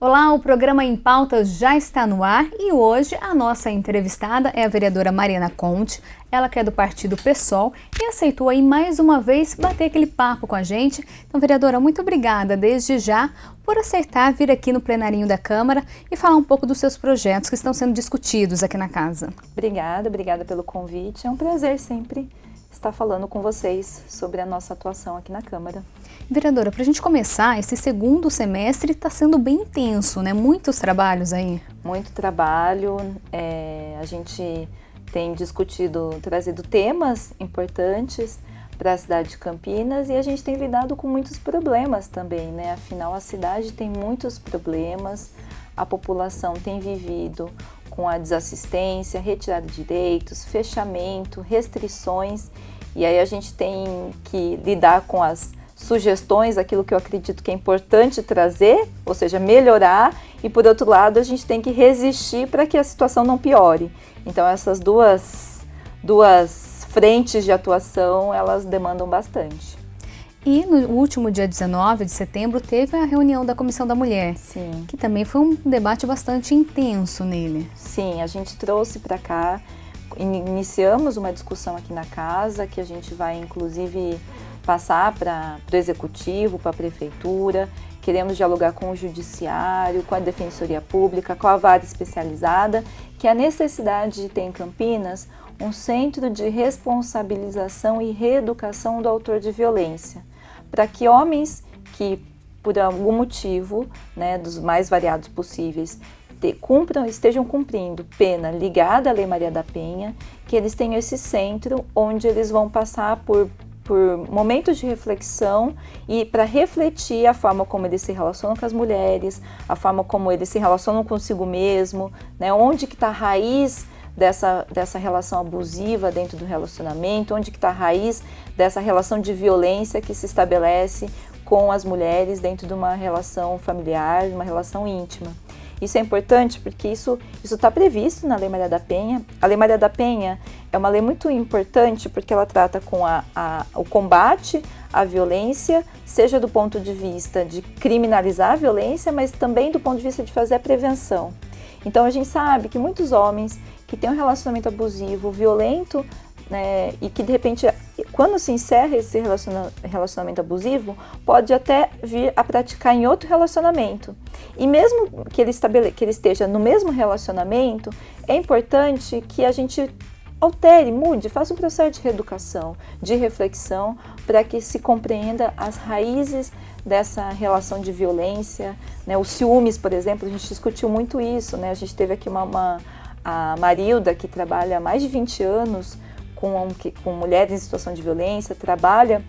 Olá, o programa Em Pauta já está no ar e hoje a nossa entrevistada é a vereadora Mariana Conte, ela que é do partido PSOL e aceitou aí mais uma vez bater aquele papo com a gente. Então, vereadora, muito obrigada desde já por aceitar vir aqui no plenarinho da Câmara e falar um pouco dos seus projetos que estão sendo discutidos aqui na casa. Obrigada pelo convite, é um prazer sempre estar falando com vocês sobre a nossa atuação aqui na Câmara. Vereadora, para a gente começar, esse segundo semestre está sendo bem intenso, né? Muitos trabalhos aí. Muito trabalho, a gente tem trazido temas importantes para a cidade de Campinas e a gente tem lidado com muitos problemas também, né? Afinal, a cidade tem muitos problemas, a população tem vivido com a desassistência, retirada de direitos, fechamento, restrições, e aí a gente tem que lidar com as sugestões, aquilo que eu acredito que é importante trazer, ou seja, melhorar, e por outro lado a gente tem que resistir para que a situação não piore. Então essas duas frentes de atuação, elas demandam bastante. E no último dia 19 de setembro teve a reunião da Comissão da Mulher, Sim. Que também foi um debate bastante intenso nele. Sim, a gente trouxe para cá, iniciamos uma discussão aqui na casa, que a gente vai inclusive passar para o Executivo, para a Prefeitura. Queremos dialogar com o Judiciário, com a Defensoria Pública, com a Vara Especializada, que é a necessidade de ter em Campinas um centro de responsabilização e reeducação do autor de violência, para que homens que, por algum motivo, né, dos mais variados possíveis, estejam cumprindo pena ligada à Lei Maria da Penha, que eles tenham esse centro onde eles vão passar por momentos de reflexão e para refletir a forma como eles se relacionam com as mulheres, a forma como eles se relacionam consigo mesmo, né? Onde que está a raiz dessa relação abusiva dentro do relacionamento, onde que está a raiz dessa relação de violência que se estabelece com as mulheres dentro de uma relação familiar, uma relação íntima. Isso é importante porque isso está previsto na Lei Maria da Penha. A Lei Maria da Penha é uma lei muito importante porque ela trata com o combate à violência, seja do ponto de vista de criminalizar a violência, mas também do ponto de vista de fazer a prevenção. Então a gente sabe que muitos homens que têm um relacionamento abusivo, violento, né, e que de repente, quando se encerra esse relacionamento abusivo, pode até vir a praticar em outro relacionamento. E mesmo que ele esteja no mesmo relacionamento, é importante que a gente altere, mude, faça um processo de reeducação, de reflexão, para que se compreenda as raízes dessa relação de violência, né? Os ciúmes, por exemplo, a gente discutiu muito isso, né? A gente teve aqui a Marilda, que trabalha há mais de 20 anos com mulheres em situação de violência, trabalha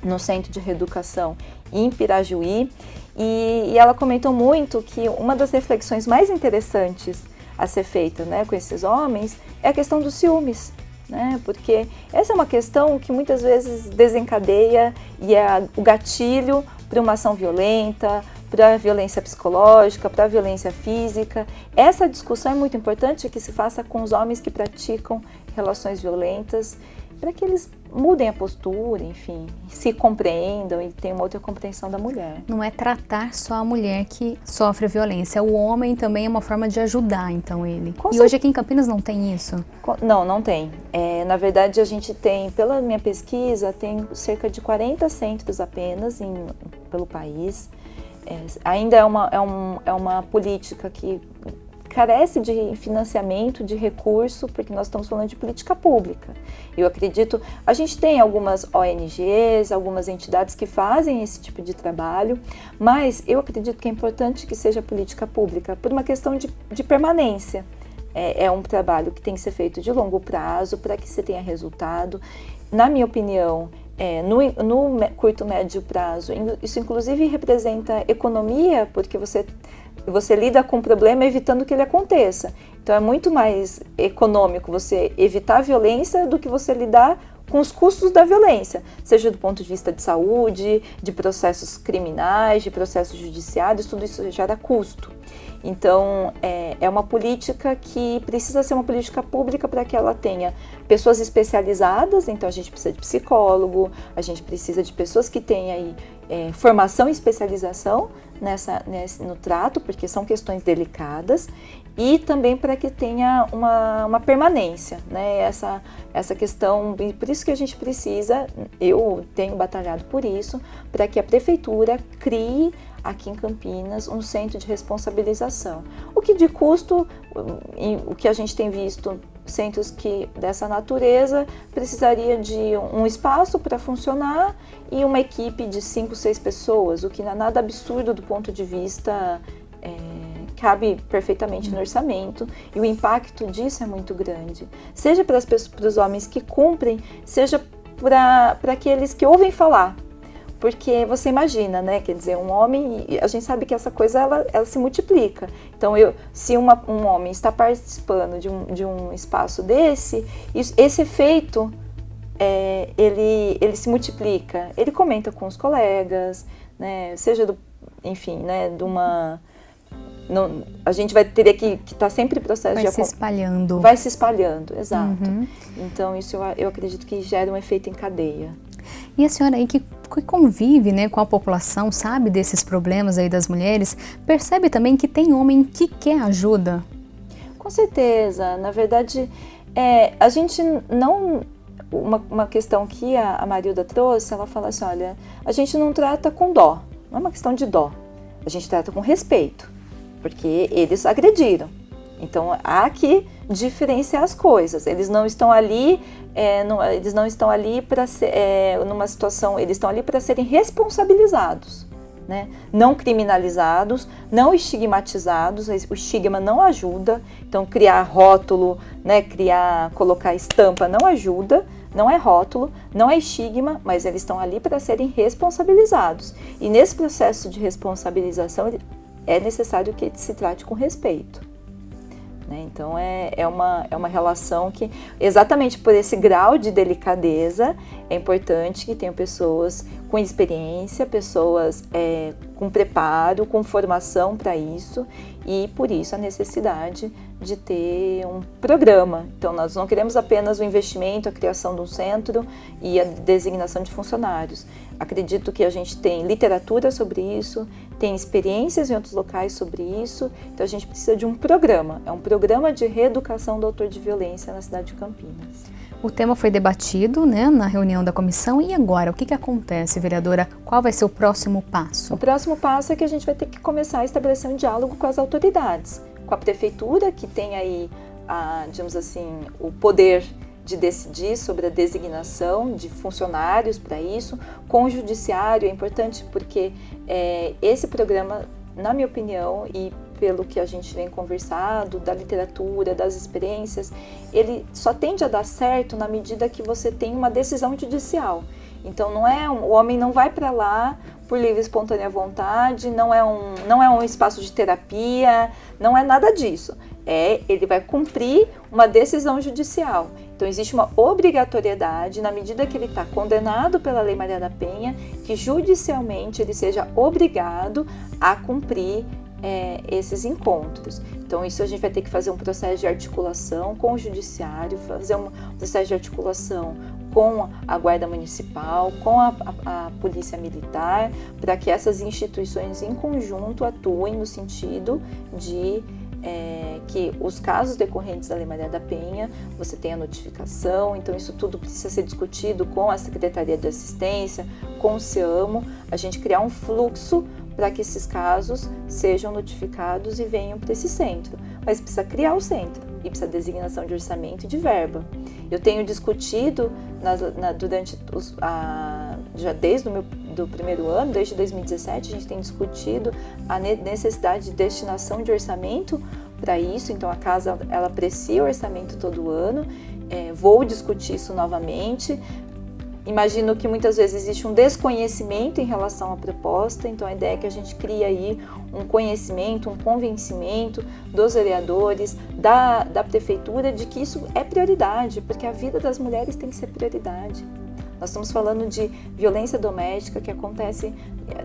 no Centro de Reeducação em Pirajuí, e ela comentou muito que uma das reflexões mais interessantes a ser feita, né, com esses homens é a questão dos ciúmes, né, porque essa é uma questão que muitas vezes desencadeia e é o gatilho para uma ação violenta, para a violência psicológica, para a violência física. Essa discussão é muito importante que se faça com os homens que praticam relações violentas, para que eles mudem a postura, enfim, se compreendam e tenham uma outra compreensão da mulher. Não é tratar só a mulher que sofre a violência, o homem também é uma forma de ajudar, então, ele. E hoje aqui em Campinas não tem isso? Não tem. Na verdade, a gente tem, pela minha pesquisa, tem cerca de 40 centros apenas pelo país. Ainda é uma política que carece de financiamento, de recurso, porque nós estamos falando de política pública. Eu acredito, a gente tem algumas ONGs, algumas entidades que fazem esse tipo de trabalho, mas eu acredito que é importante que seja política pública, por uma questão de permanência. É um trabalho que tem que ser feito de longo prazo, para que se tenha resultado. Na minha opinião, no curto, médio prazo, isso inclusive representa economia, porque você lida com o problema evitando que ele aconteça. Então é muito mais econômico você evitar a violência do que você lidar com os custos da violência, seja do ponto de vista de saúde, de processos criminais, de processos judiciários, tudo isso gera custo. Então, é uma política que precisa ser uma política pública para que ela tenha pessoas especializadas, então a gente precisa de psicólogo, a gente precisa de pessoas que tenham aí, formação e especialização no trato, porque são questões delicadas, e também para que tenha uma permanência, né? Essa questão, e por isso que a gente precisa, eu tenho batalhado por isso, para que a prefeitura crie aqui em Campinas um centro de responsabilização. O que de custo, o que a gente tem visto, centros dessa natureza precisaria de um espaço para funcionar e uma equipe de 5, 6 pessoas, o que não é nada absurdo do ponto de vista, cabe perfeitamente no orçamento, e o impacto disso é muito grande. Seja para os homens que cumprem, seja para aqueles que ouvem falar. Porque você imagina, né? Quer dizer, um homem, a gente sabe que essa coisa ela se multiplica. Então, se um homem está participando de um espaço desse, esse efeito, ele se multiplica. Ele comenta com os colegas, né? Seja enfim, né? A gente teria que estar sempre em processo de... Vai se espalhando. Vai se espalhando, exato. Uhum. Então, isso eu acredito que gera um efeito em cadeia. E a senhora aí que convive, né, com a população, sabe desses problemas aí das mulheres, percebe também que tem homem que quer ajuda? Com certeza. Na verdade, a gente não... Uma questão que a Marilda trouxe, ela fala assim, olha, a gente não trata com dó, não é uma questão de dó, a gente trata com respeito, porque eles agrediram. Então, há que diferenciar as coisas. Eles não estão ali, para ser numa situação, eles estão ali para serem responsabilizados, né? Não criminalizados, não estigmatizados. O estigma não ajuda. Então, criar rótulo, né? Colocar estampa não ajuda. Não é rótulo, não é estigma, mas eles estão ali para serem responsabilizados. E nesse processo de responsabilização é necessário que se trate com respeito. Então, é uma relação que, exatamente por esse grau de delicadeza, é importante que tenham pessoas com experiência, pessoas com preparo, com formação para isso, e por isso a necessidade de ter um programa. Então, nós não queremos apenas o investimento, a criação de um centro e a designação de funcionários. Acredito que a gente tem literatura sobre isso, tem experiências em outros locais sobre isso, então a gente precisa de um programa. É um programa de reeducação do autor de violência na cidade de Campinas. O tema foi debatido, né, na reunião da comissão, e agora, o que acontece, vereadora? Qual vai ser o próximo passo? O próximo passo é que a gente vai ter que começar a estabelecer um diálogo com as autoridades, com a prefeitura, que tem aí, digamos assim, o poder de decidir sobre a designação de funcionários para isso, com o judiciário. É importante porque esse programa, na minha opinião, e pelo que a gente vem conversado, da literatura, das experiências, ele só tende a dar certo na medida que você tem uma decisão judicial. Então, o homem não vai para lá por livre e espontânea vontade, não é um espaço de terapia, não é nada disso. Ele vai cumprir uma decisão judicial. Então, existe uma obrigatoriedade, na medida que ele está condenado pela Lei Maria da Penha, que judicialmente ele seja obrigado a cumprir esses encontros. Então, isso a gente vai ter que fazer um processo de articulação com o judiciário, fazer um processo de articulação com a Guarda Municipal, com a Polícia Militar, para que essas instituições em conjunto atuem no sentido de que os casos decorrentes da Lei Maria da Penha, você tem a notificação, então isso tudo precisa ser discutido com a Secretaria de Assistência, com o CEAMO, a gente criar um fluxo para que esses casos sejam notificados e venham para esse centro. Mas precisa criar o centro e precisa de designação de orçamento e de verba. Eu tenho discutido já desde do primeiro ano, desde 2017, a gente tem discutido a necessidade de destinação de orçamento para isso. Então, a casa ela aprecia o orçamento todo ano. Vou discutir isso novamente. Imagino que muitas vezes existe um desconhecimento em relação à proposta, então a ideia é que a gente crie aí um conhecimento, um convencimento dos vereadores, da prefeitura, de que isso é prioridade, porque a vida das mulheres tem que ser prioridade. Nós estamos falando de violência doméstica que acontece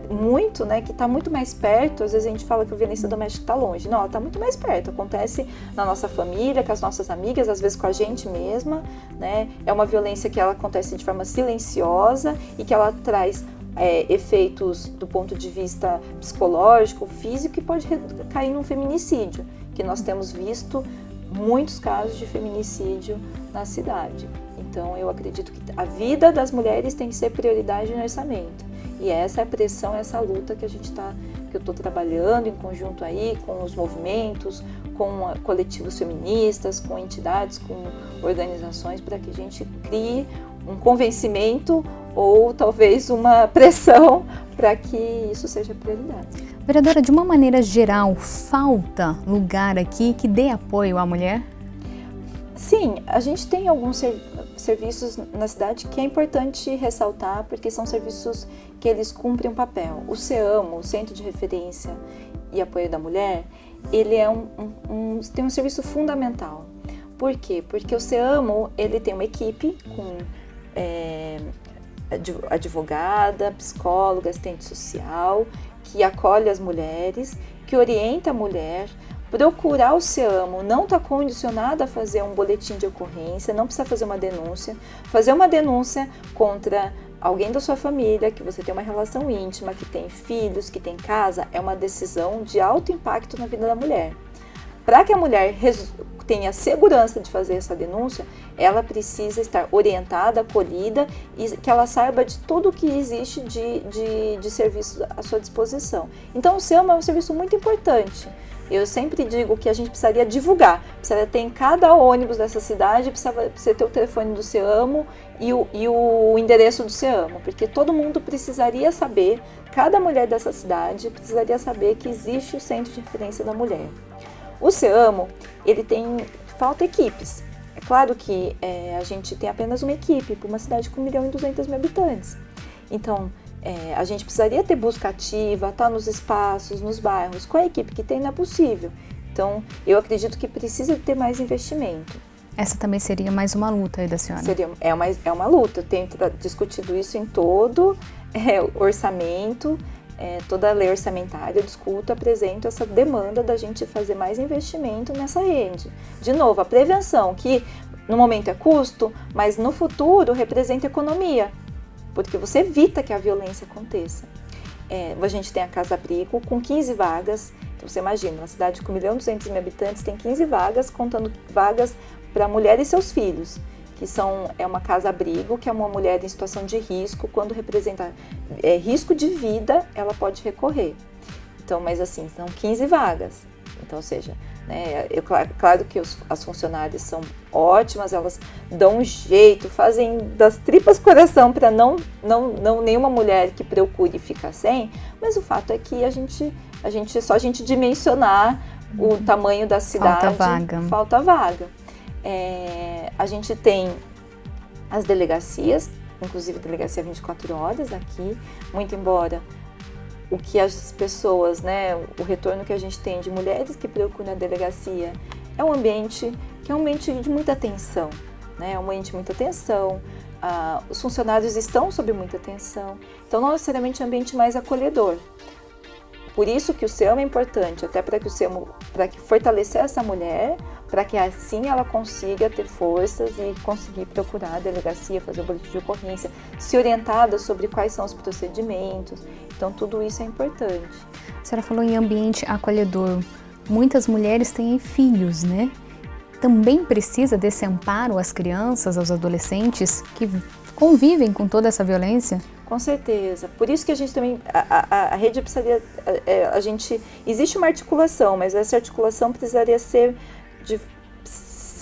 muito, né, que está muito mais perto. Às vezes a gente fala que a violência doméstica está longe. Não, ela está muito mais perto. Acontece na nossa família, com as nossas amigas, às vezes com a gente mesma, né? É uma violência que ela acontece de forma silenciosa e que ela traz efeitos do ponto de vista psicológico, físico, e pode cair num feminicídio, que nós temos visto muitos casos de feminicídio na cidade. Então, eu acredito que a vida das mulheres tem que ser prioridade no orçamento. E essa é a pressão, essa luta que eu estou trabalhando em conjunto aí com os movimentos, com coletivos feministas, com entidades, com organizações, para que a gente crie um convencimento ou talvez uma pressão para que isso seja prioridade. Vereadora, de uma maneira geral, falta lugar aqui que dê apoio à mulher? Sim, a gente tem alguns serviços na cidade que é importante ressaltar, porque são serviços que eles cumprem um papel. O CEAMO, o Centro de Referência e Apoio da Mulher, ele tem um serviço fundamental. Por quê? Porque o CEAMO, ele tem uma equipe com advogada, psicóloga, assistente social, que acolhe as mulheres, que orienta a mulher. Procurar o CEAMO não está condicionado a fazer um boletim de ocorrência, não precisa fazer uma denúncia. Fazer uma denúncia contra alguém da sua família, que você tem uma relação íntima, que tem filhos, que tem casa, é uma decisão de alto impacto na vida da mulher. Para que a mulher tenha segurança de fazer essa denúncia, ela precisa estar orientada, acolhida e que ela saiba de tudo que existe de serviços à sua disposição. Então, o CEAMO é um serviço muito importante. Eu sempre digo que a gente precisaria divulgar, precisaria ter em cada ônibus dessa cidade, precisa ter o telefone do CEAMO e o endereço do CEAMO, porque todo mundo precisaria saber, cada mulher dessa cidade precisaria saber que existe o Centro de Referência da Mulher. O CEAMO, falta equipes. É claro que a gente tem apenas uma equipe para uma cidade com 1.200.000 habitantes. Então, a gente precisaria ter busca ativa, estar nos espaços, nos bairros. Com a equipe que tem, não é possível. Então, eu acredito que precisa ter mais investimento. Essa também seria mais uma luta aí da senhora? É uma luta. Eu tenho discutido isso em todo orçamento, toda a lei orçamentária. Eu discuto, apresento essa demanda da gente fazer mais investimento nessa rede. De novo, a prevenção, que no momento é custo, mas no futuro representa economia, porque você evita que a violência aconteça. A gente tem a Casa Abrigo com 15 vagas, então você imagina, uma cidade com 1.200.000 habitantes tem 15 vagas, contando vagas para mulher e seus filhos, que é uma Casa Abrigo, que é uma mulher em situação de risco, quando representa risco de vida, ela pode recorrer. Então, mas assim, são 15 vagas, então, ou seja, claro que as funcionárias são ótimas, elas dão um jeito, fazem das tripas coração para não nenhuma mulher que procure ficar sem, mas o fato é que só a gente dimensionar o tamanho da cidade, falta vaga. A gente tem as delegacias, inclusive a delegacia 24 horas aqui, muito embora o que as pessoas, o retorno que a gente tem de mulheres que procuram a delegacia é um ambiente de muita tensão, é um ambiente de muita tensão, os funcionários estão sob muita tensão, então não necessariamente é um ambiente mais acolhedor. Por isso que o CEAMO é importante, até para que fortalecer essa mulher, para que assim ela consiga ter forças e conseguir procurar a delegacia, fazer o boletim de ocorrência, se orientada sobre quais são os procedimentos. Então, tudo isso é importante. A senhora falou em ambiente acolhedor. Muitas mulheres têm filhos, né? Também precisa desse amparo às crianças, aos adolescentes que convivem com toda essa violência? Com certeza. Por isso que a gente também, a rede precisaria, existe uma articulação, mas essa articulação precisaria ser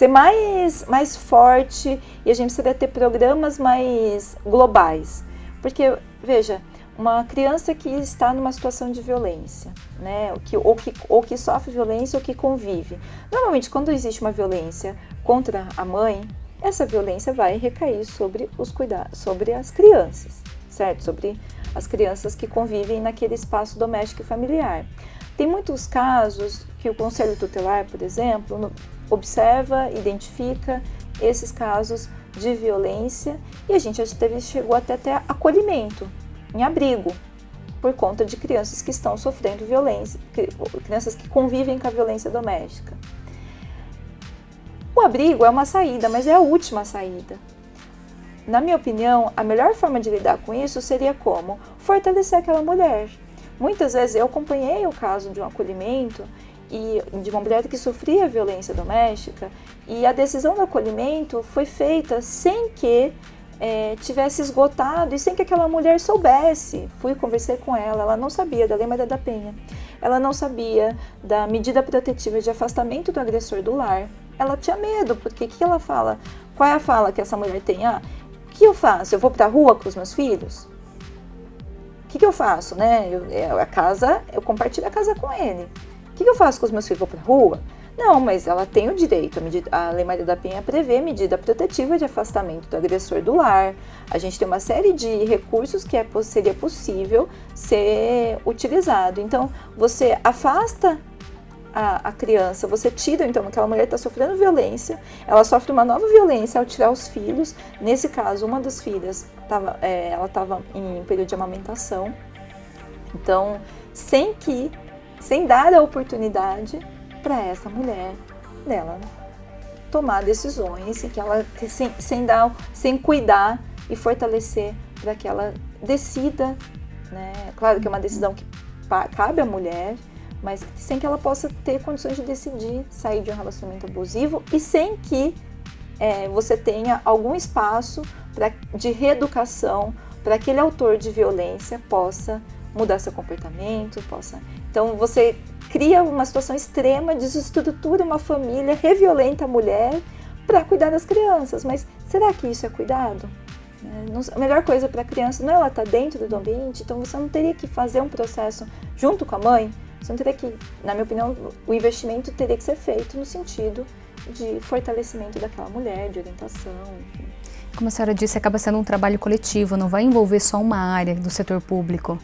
mais forte e a gente precisaria ter programas mais globais. Porque, veja, uma criança que está numa situação de violência, ou que sofre violência ou que convive. Normalmente, quando existe uma violência contra a mãe, essa violência vai recair sobre as crianças, certo? Sobre as crianças que convivem naquele espaço doméstico e familiar. Tem muitos casos que o Conselho Tutelar, por exemplo, observa, identifica esses casos de violência e a gente chegou até ter acolhimento em abrigo por conta de crianças que estão sofrendo violência, crianças que convivem com a violência doméstica. O abrigo é uma saída, mas é a última saída. na minha opinião, a melhor forma de lidar com isso seria como? Fortalecer aquela mulher. Muitas vezes eu acompanhei o caso de um acolhimento e de uma mulher que sofria violência doméstica e a decisão do acolhimento foi feita sem que tivesse esgotado e sem que aquela mulher soubesse. Fui conversei com ela não sabia da Lei Maria da Penha, ela não sabia da medida protetiva de afastamento do agressor do lar. Ela tinha medo, porque o que ela fala? Qual é a fala que essa mulher tem? O que eu faço? Eu vou para a rua com os meus filhos? O que eu faço, né? Eu compartilho a casa com ele. O que eu faço com os meus filhos? Vou para a rua? Não, mas ela tem o direito. A Lei Maria da Penha prevê medida protetiva de afastamento do agressor do lar. A gente tem uma série de recursos que seria possível ser utilizado. Então, você afasta a criança, você tira, então, aquela mulher está sofrendo violência, ela sofre uma nova violência ao tirar os filhos. Nesse caso, uma das filhas, ela estava em período de amamentação. Então, sem dar a oportunidade para essa mulher dela tomar decisões que ela sem cuidar e fortalecer para que ela decida, né? Claro que é uma decisão que cabe à mulher, mas sem que ela possa ter condições de decidir sair de um relacionamento abusivo e sem que você tenha algum espaço de reeducação para aquele autor de violência possa mudar seu comportamento, Então você cria uma situação extrema, desestrutura uma família, reviolenta a mulher para cuidar das crianças. Mas será que isso é cuidado? A melhor coisa para a criança não é ela estar dentro do ambiente, então você não teria que fazer um processo junto com a mãe, você não teria que, na minha opinião, o investimento teria que ser feito no sentido de fortalecimento daquela mulher, de orientação, enfim. Como a senhora disse, acaba sendo um trabalho coletivo, não vai envolver só uma área do setor público.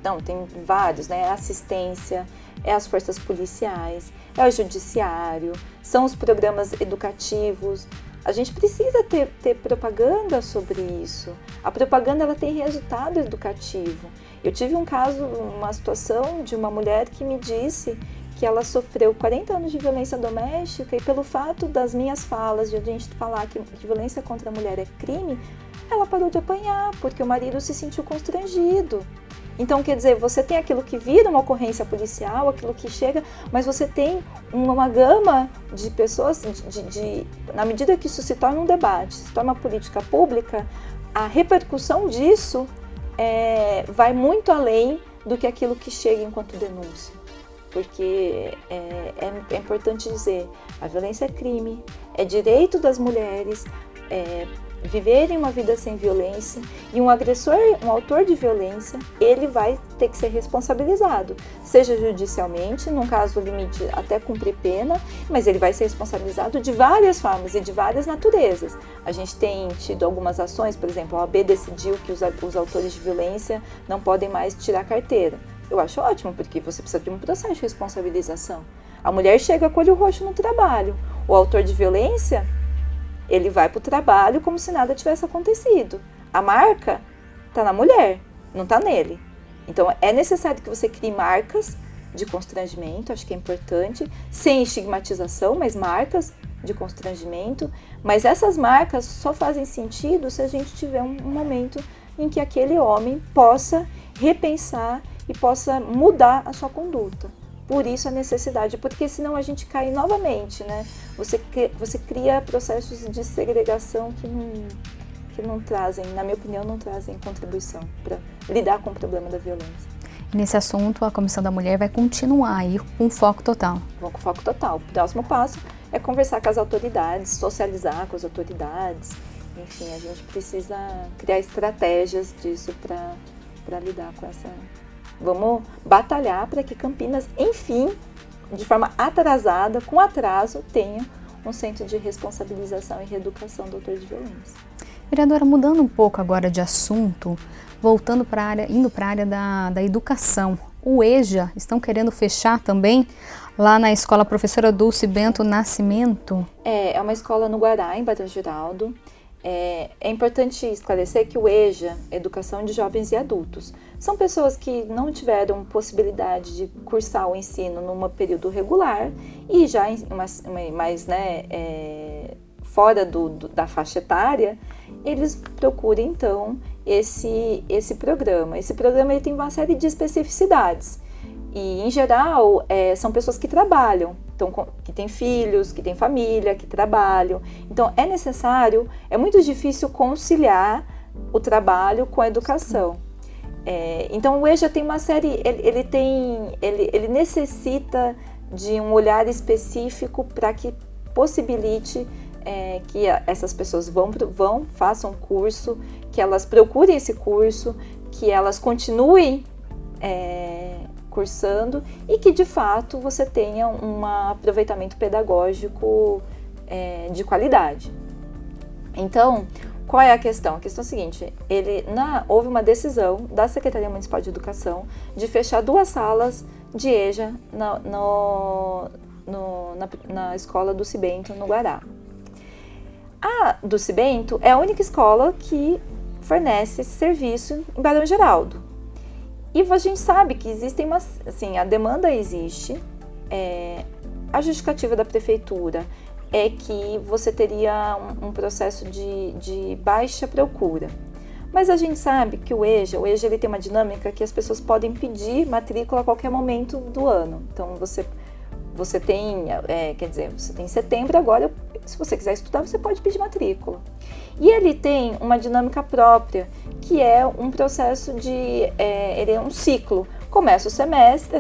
Não, tem vários, né? Assistência, as forças policiais, o judiciário, são os programas educativos. A gente precisa ter propaganda sobre isso. A propaganda ela tem resultado educativo. Eu tive um caso, uma situação de uma mulher que me disse que ela sofreu 40 anos de violência doméstica e pelo fato das minhas falas, de a gente falar que violência contra a mulher é crime, ela parou de apanhar porque o marido se sentiu constrangido. Então, quer dizer, você tem aquilo que vira uma ocorrência policial, aquilo que chega, mas você tem uma gama de pessoas, na medida que isso se torna um debate, se torna uma política pública, a repercussão disso vai muito além do que aquilo que chega enquanto denúncia. Porque é importante dizer, a violência é crime, é direito das mulheres, viverem uma vida sem violência, e um agressor, um autor de violência, ele vai ter que ser responsabilizado, seja judicialmente, num caso limite até cumprir pena, mas ele vai ser responsabilizado de várias formas e de várias naturezas. A gente tem tido algumas ações, por exemplo, a OAB decidiu que os autores de violência não podem mais tirar carteira. Eu acho ótimo, porque você precisa de um processo de responsabilização. A mulher chega com o olho roxo no trabalho, o autor de violência, ele vai para o trabalho como se nada tivesse acontecido. A marca está na mulher, não está nele. Então, é necessário que você crie marcas de constrangimento, acho que é importante, sem estigmatização, mas marcas de constrangimento. Mas essas marcas só fazem sentido se a gente tiver um momento em que aquele homem possa repensar e possa mudar a sua conduta. Por isso a necessidade, porque senão a gente cai novamente, né? Você cria processos de segregação que não trazem, na minha opinião, não trazem contribuição para lidar com o problema da violência. Nesse assunto, a Comissão da Mulher vai continuar aí com foco total. Com foco total. O próximo passo é conversar com as autoridades, socializar com as autoridades. Enfim, a gente precisa criar estratégias disso para lidar com essa... Vamos batalhar para que Campinas, enfim, de forma atrasada, com atraso, tenha um centro de responsabilização e reeducação do autor de violência. Vereadora, mudando um pouco agora de assunto, indo para a área da educação. O EJA estão querendo fechar também lá na escola Professora Dulce Bento Nascimento. É uma escola no Guará, em Barão Geraldo. É importante esclarecer que o EJA, Educação de Jovens e Adultos, são pessoas que não tiveram possibilidade de cursar o ensino num período regular e já mais fora da faixa etária, eles procuram então esse programa. Esse programa ele tem uma série de especificidades e, em geral, são pessoas que trabalham, então, que têm filhos, que têm família, que trabalham. Então, é muito difícil conciliar o trabalho com a educação. Então, o EJA tem uma série, ele necessita de um olhar específico para que possibilite que essas pessoas façam curso, que elas procurem esse curso, que elas continuem cursando e que de fato você tenha um aproveitamento pedagógico de qualidade. Então, qual é a questão? A questão é a seguinte, houve uma decisão da Secretaria Municipal de Educação de fechar 2 salas de EJA na escola do Cibento, no Guará. A do Cibento é a única escola que fornece esse serviço em Barão Geraldo. E a gente sabe que a demanda existe, a justificativa da prefeitura é que você teria um processo de baixa procura. Mas a gente sabe que o EJA ele tem uma dinâmica que as pessoas podem pedir matrícula a qualquer momento do ano. Então, você tem, você tem setembro agora, se você quiser estudar, você pode pedir matrícula. E ele tem uma dinâmica própria, que é um processo ele é um ciclo. Começa o semestre,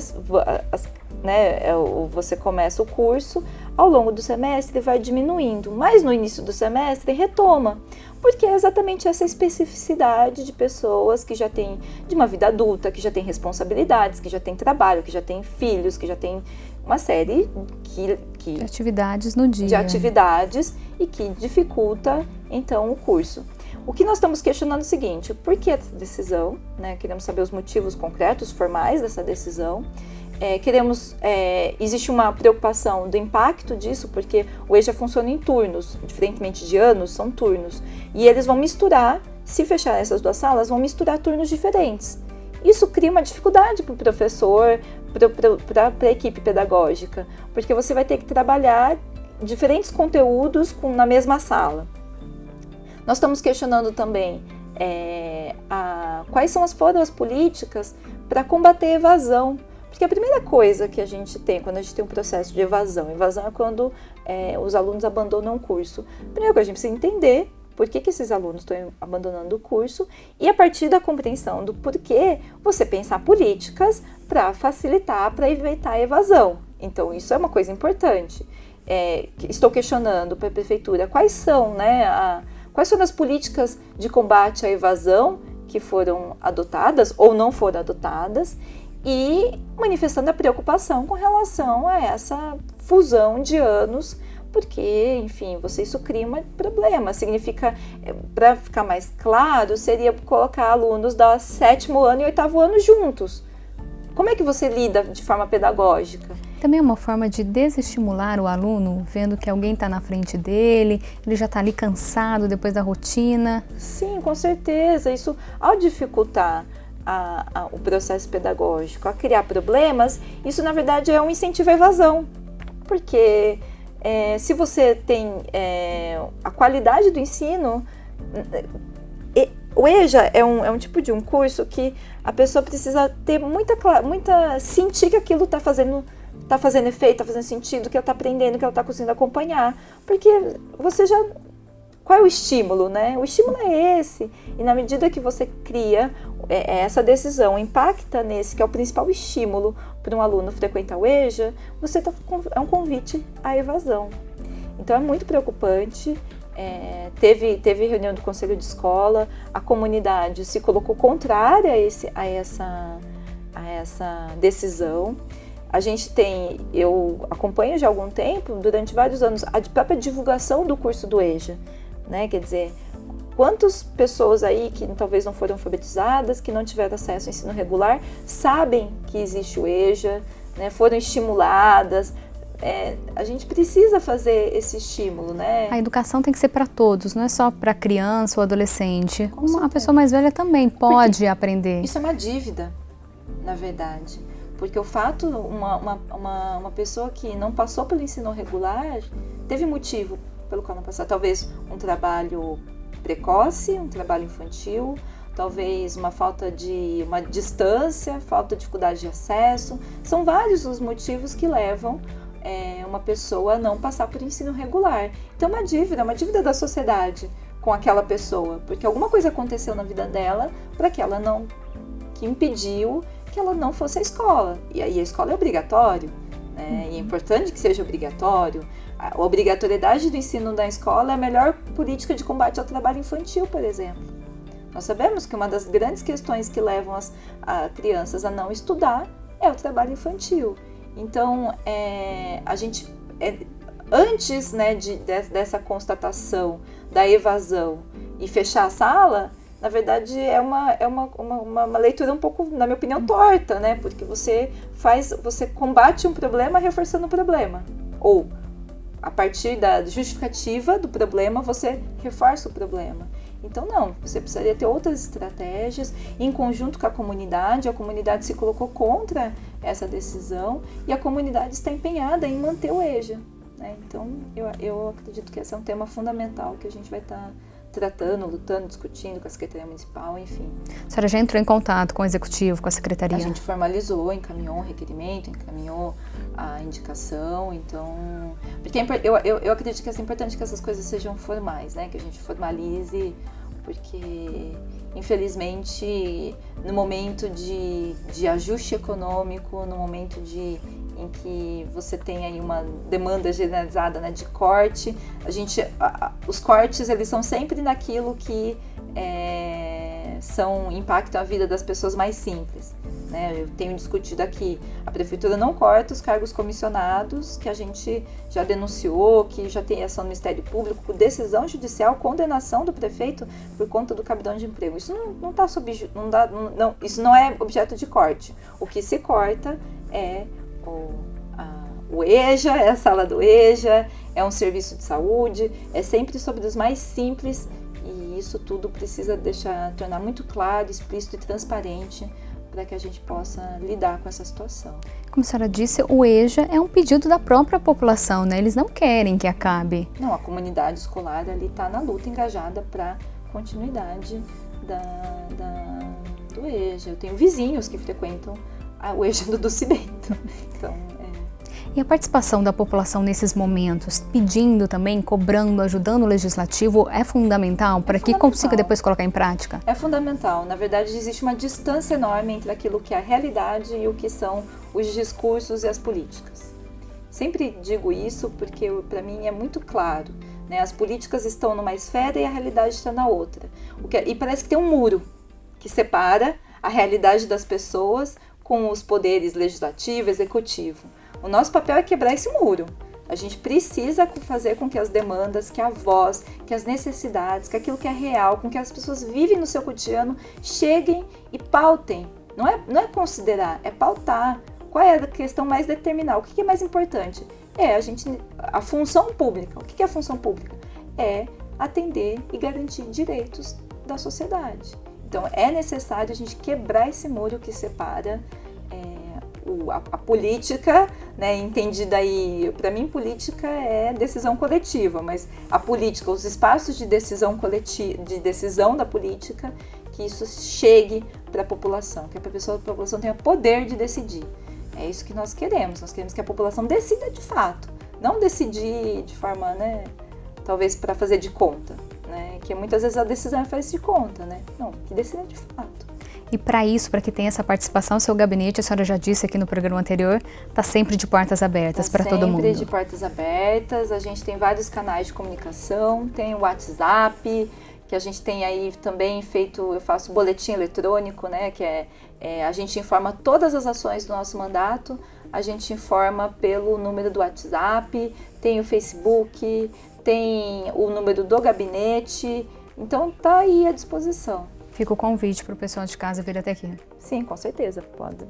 você começa o curso, ao longo do semestre vai diminuindo, mas no início do semestre retoma, porque é exatamente essa especificidade de pessoas que já têm de uma vida adulta, que já têm responsabilidades, que já têm trabalho, que já têm filhos, que já têm uma série de atividades no dia. De atividades e que dificulta, então, o curso. O que nós estamos questionando é o seguinte, por que essa decisão? Queremos saber os motivos concretos, formais dessa decisão. Existe uma preocupação do impacto disso, porque o EJA funciona em turnos, diferentemente de anos, são turnos. E eles vão misturar, se fechar essas 2 salas, vão misturar turnos diferentes. Isso cria uma dificuldade para o professor, para a equipe pedagógica, porque você vai ter que trabalhar diferentes conteúdos na mesma sala. Nós estamos questionando também quais foram as políticas para combater a evasão. Porque a primeira coisa que a gente tem quando a gente tem um processo de evasão é quando os alunos abandonam o curso. Primeiro, a gente precisa entender por que esses alunos estão abandonando o curso e, a partir da compreensão do porquê, você pensar políticas para facilitar, para evitar a evasão. Então, isso é uma coisa importante. Estou questionando para a prefeitura quais foram as políticas de combate à evasão que foram adotadas ou não foram adotadas, e manifestando a preocupação com relação a essa fusão de anos, porque, enfim, isso cria um problema. Significa, para ficar mais claro, seria colocar alunos do 7º ano e 8º ano juntos. Como é que você lida de forma pedagógica? Também é uma forma de desestimular o aluno, vendo que alguém está na frente dele, ele já está ali cansado depois da rotina. Sim, com certeza. Isso, ao dificultar o processo pedagógico, a criar problemas, isso na verdade é um incentivo à evasão, porque se você tem a qualidade do ensino, o EJA é um tipo de um curso que a pessoa precisa ter sentir que aquilo está fazendo efeito, está fazendo sentido, que ela está aprendendo, que ela está conseguindo acompanhar, porque qual é o estímulo, O estímulo é esse, e na medida que você cria essa decisão, impacta nesse, que é o principal estímulo para um aluno frequentar o EJA, é um convite à evasão. Então é muito preocupante. Teve reunião do conselho de escola, a comunidade se colocou contrária a essa decisão. Eu acompanho já há algum tempo, durante vários anos, a própria divulgação do curso do EJA, Quer dizer, quantas pessoas aí que talvez não foram alfabetizadas, que não tiveram acesso ao ensino regular, sabem que existe o EJA, foram estimuladas. A gente precisa fazer esse estímulo, A educação tem que ser para todos, não é só para criança ou adolescente. A pessoa mais velha também pode aprender. Isso é uma dívida, na verdade. Porque o fato, uma pessoa que não passou pelo ensino regular, teve motivo pelo qual não passou. Talvez um trabalho precoce, um trabalho infantil, talvez uma falta de uma distância, falta de dificuldade de acesso. São vários os motivos que levam uma pessoa a não passar por ensino regular. Então uma dívida da sociedade com aquela pessoa, porque alguma coisa aconteceu na vida dela que impediu que ela não fosse à escola. E aí a escola é obrigatório, né? E é importante que seja obrigatório. A obrigatoriedade do ensino da escola é a melhor política de combate ao trabalho infantil, por exemplo. Nós sabemos que uma das grandes questões que levam as crianças a não estudar é o trabalho infantil. Então, a gente, antes, né, dessa constatação da evasão e fechar a sala, na verdade é uma leitura um pouco, na minha opinião, torta, né? Porque você combate um problema reforçando o problema. Ou, a partir da justificativa do problema, você reforça o problema. Então não, você precisaria ter outras estratégias em conjunto com a comunidade se colocou contra essa decisão e a comunidade está empenhada em manter o EJA, né? Então eu acredito que esse é um tema fundamental que a gente vai estar tratando, lutando, discutindo com a Secretaria Municipal, enfim. A senhora já entrou em contato com o Executivo, com a Secretaria? A gente formalizou, encaminhou o requerimento, encaminhou a indicação, então... Porque eu acredito que é importante que essas coisas sejam formais, né? Que a gente formalize, porque, infelizmente, no momento de ajuste econômico, no momento em que você tem aí uma demanda generalizada, né, de corte, os cortes eles são sempre naquilo que impactam a vida das pessoas mais simples, né? Eu tenho discutido aqui, a prefeitura não corta os cargos comissionados, que a gente já denunciou, que já tem ação do Ministério Público por decisão judicial, condenação do prefeito por conta do cabidão de emprego. Isso isso não é objeto de corte. O que se corta é o EJA, é a sala do EJA, é um serviço de saúde, é sempre sobre os mais simples, e isso tudo precisa tornar muito claro, explícito e transparente para que a gente possa lidar com essa situação. Como a senhora disse, o EJA é um pedido da própria população, né? Eles não querem que acabe. Não, a comunidade escolar ali está na luta, engajada para continuidade do EJA. Eu tenho vizinhos que frequentam o EJA do Dulce Bento. Então, E a participação da população nesses momentos, pedindo também, cobrando, ajudando o Legislativo, é fundamental para que consiga depois colocar em prática? É fundamental. Na verdade, existe uma distância enorme entre aquilo que é a realidade e o que são os discursos e as políticas. Sempre digo isso porque, para mim, é muito claro, né? As políticas estão numa esfera e a realidade está na outra. E parece que tem um muro que separa a realidade das pessoas com os poderes legislativo e executivo. O nosso papel é quebrar esse muro. A gente precisa fazer com que as demandas, que a voz, que as necessidades, que aquilo que é real, com que as pessoas vivem no seu cotidiano, cheguem e pautem. Não é considerar, é pautar. Qual é a questão mais determinal? O que é mais importante? A função pública. O que é a função pública? É atender e garantir direitos da sociedade. Então é necessário a gente quebrar esse muro que separa a política, né, entendida aí, para mim política é decisão coletiva, mas a política, os espaços de decisão coletiva, de decisão da política, que isso chegue para a população, que a população tenha poder de decidir. É isso que nós queremos que a população decida de fato, não decidir de forma, né, talvez para fazer de conta, né, que muitas vezes a decisão é fazer de conta, né, não, que decida de fato. E para isso, para que tenha essa participação, seu gabinete, a senhora já disse aqui no programa anterior, está sempre de portas abertas para todo mundo. Sempre de portas abertas, a gente tem vários canais de comunicação, tem o WhatsApp, que a gente tem aí também feito, eu faço boletim eletrônico, né, que a gente informa todas as ações do nosso mandato, a gente informa pelo número do WhatsApp, tem o Facebook, tem o número do gabinete, então tá aí à disposição. Fica o convite para o pessoal de casa vir até aqui. Sim, com certeza, pode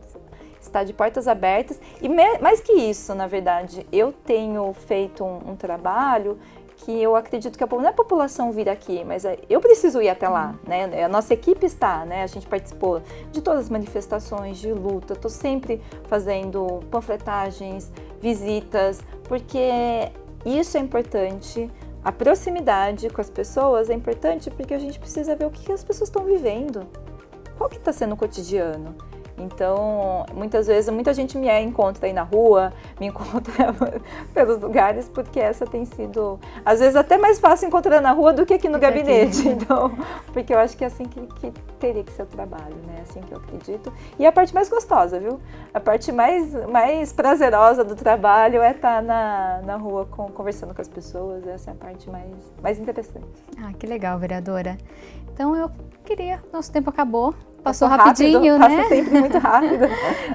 estar de portas abertas. E mais que isso, na verdade, eu tenho feito um trabalho que eu acredito que não é a população vir aqui, mas eu preciso ir até lá, né? A nossa equipe está, né? A gente participou de todas as manifestações de luta, estou sempre fazendo panfletagens, visitas, porque isso é importante A proximidade com as pessoas é importante porque a gente precisa ver o que as pessoas estão vivendo, qual que está sendo o cotidiano. Então, muitas vezes, muita gente me encontra aí na rua, me encontra pelos lugares, porque essa tem sido, às vezes, até mais fácil encontrar na rua do que aqui no gabinete. Então, porque eu acho que é assim que teria que ser o trabalho, né? Assim que eu acredito. E a parte mais gostosa, viu? A parte mais prazerosa do trabalho é estar na rua conversando com as pessoas. Essa é a parte mais interessante. Ah, que legal, vereadora. Então, eu queria, nosso tempo acabou. Passou rapidinho, né? Passa sempre muito rápido.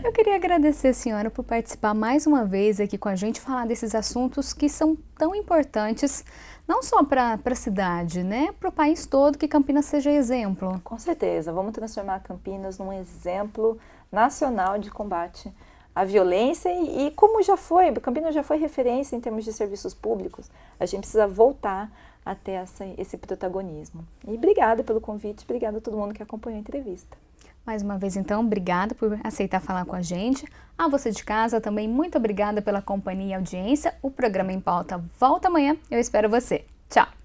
Eu queria agradecer a senhora por participar mais uma vez aqui com a gente, falar desses assuntos que são tão importantes, não só para a cidade, né? Para o país todo, que Campinas seja exemplo. Com certeza, vamos transformar Campinas num exemplo nacional de combate à violência e como já foi, Campinas já foi referência em termos de serviços públicos, a gente precisa voltar a ter esse protagonismo. E obrigada pelo convite, obrigada a todo mundo que acompanhou a entrevista. Mais uma vez, então, obrigada por aceitar falar com a gente. A você de casa também, muito obrigada pela companhia e audiência. O programa Em Pauta volta amanhã. Eu espero você. Tchau!